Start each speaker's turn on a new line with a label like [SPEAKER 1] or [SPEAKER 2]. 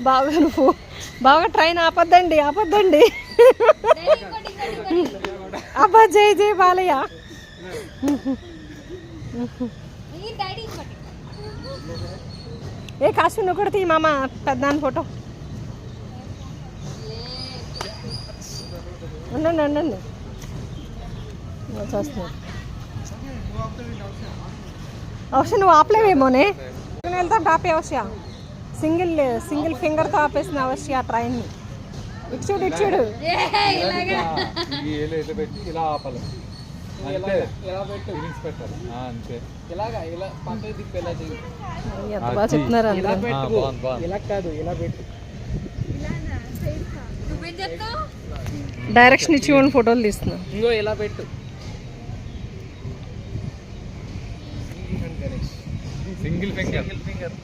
[SPEAKER 1] బాగా నువ్వు బాగా ట్రైన్ ఆపద్దండి అబ్బా జై జై బాలయ్య. ఏ కాశ్మీర్ నువ్వు కూడా తీ మామ పెద్దాని ఫోటో. ఉండండి చూస్తున్నా. అవసరం నువ్వు ఆపలేవేమోనే. వెళ్తా ఆపే అవశ్య సింగిల్ ఫింగర్తో ఆపేసిన అవశ్య ట్రైన్ని. ఇటు చూడు ఎంత బాగా చెప్తున్నారు. డైరెక్షన్ ఇచ్చి ఇవ్వండి, ఫోటోలు తీస్తున్నా.
[SPEAKER 2] ఇంకో ఇలా పెట్టు. Single finger